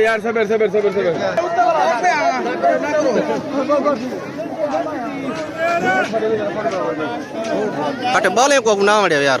यार सबर सबर सबर सबर हट बोले को ना मड़े यार